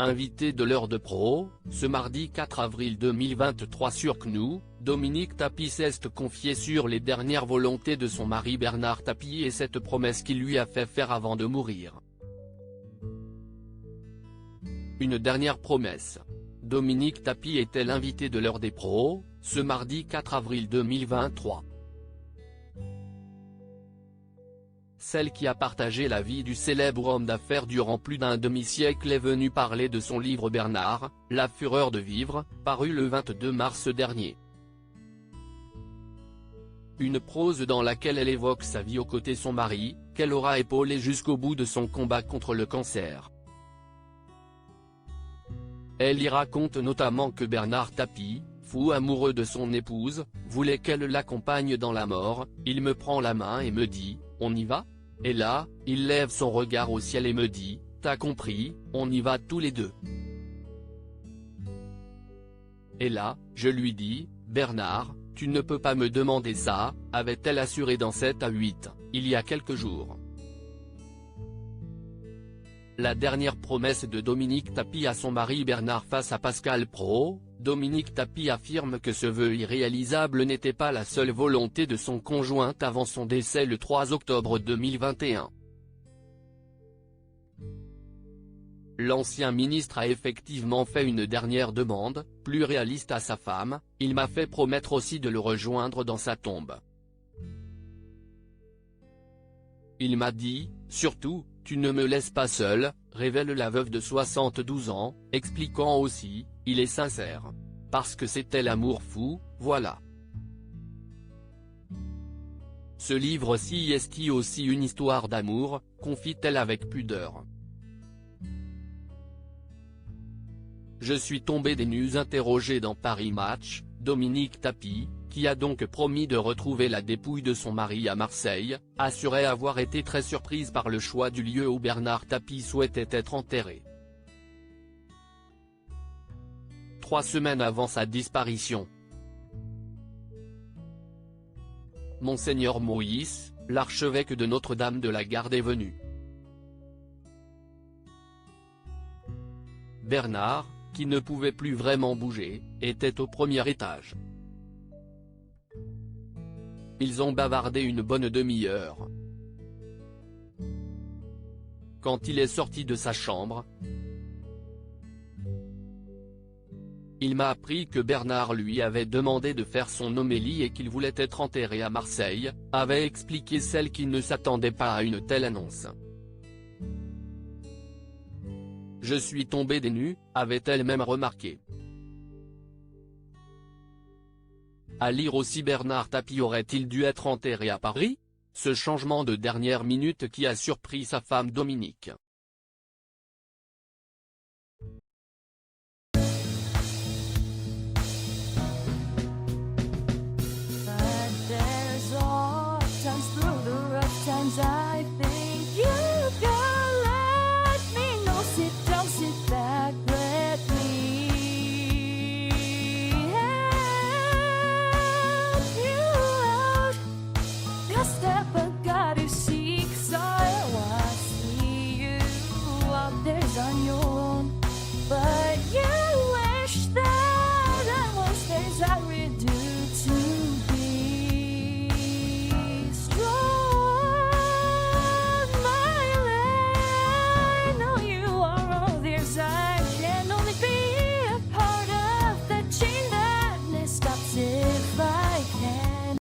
Invité de l'heure de pro, ce mardi 4 avril 2023 sur CNews, Dominique Tapie s'est confiée sur les dernières volontés de son mari Bernard Tapie et cette promesse qu'il lui a fait faire avant de mourir. Une dernière promesse. Dominique Tapie était l'invité de l'heure des pros, ce mardi 4 avril 2023. Celle qui a partagé la vie du célèbre homme d'affaires durant plus d'un demi-siècle est venue parler de son livre Bernard, La fureur de vivre, paru le 22 mars dernier. Une prose dans laquelle elle évoque sa vie aux côtés de son mari, qu'elle aura épaulé jusqu'au bout de son combat contre le cancer. Elle y raconte notamment que Bernard Tapie, fou amoureux de son épouse, voulait qu'elle l'accompagne dans la mort. Il me prend la main et me dit, on y va? Et là, il lève son regard au ciel et me dit, t'as compris, on y va tous les deux. Et là, je lui dis, Bernard, tu ne peux pas me demander ça, avait-elle assuré dans 7 à 8, il y a quelques jours. La dernière promesse de Dominique Tapie à son mari Bernard face à Pascal Praud. Dominique Tapie affirme que ce vœu irréalisable n'était pas la seule volonté de son conjoint avant son décès le 3 octobre 2021. L'ancien ministre a effectivement fait une dernière demande, plus réaliste à sa femme, il m'a fait promettre aussi de le rejoindre dans sa tombe. Il m'a dit, surtout, tu ne me laisses pas seul, révèle la veuve de 72 ans, expliquant aussi, il est sincère. Parce que c'était l'amour fou, voilà. Ce livre-ci est aussi une histoire d'amour, confie-t-elle avec pudeur. Je suis tombé des nues interrogée dans Paris Match, Dominique Tapie, qui a donc promis de retrouver la dépouille de son mari à Marseille, assurait avoir été très surprise par le choix du lieu où Bernard Tapie souhaitait être enterré. 3 semaines avant sa disparition. Monseigneur Moïse, l'archevêque de Notre-Dame de la Garde est venu. Bernard, qui ne pouvait plus vraiment bouger, était au premier étage. Ils ont bavardé une bonne demi-heure. Quand il est sorti de sa chambre, il m'a appris que Bernard lui avait demandé de faire son homélie et qu'il voulait être enterré à Marseille, avait expliqué celle qui ne s'attendait pas à une telle annonce. Je suis tombée des nues, avait-elle même remarqué. À lire aussi Bernard Tapie aurait-il dû être enterré à Paris? Ce changement de dernière minute qui a surpris sa femme Dominique.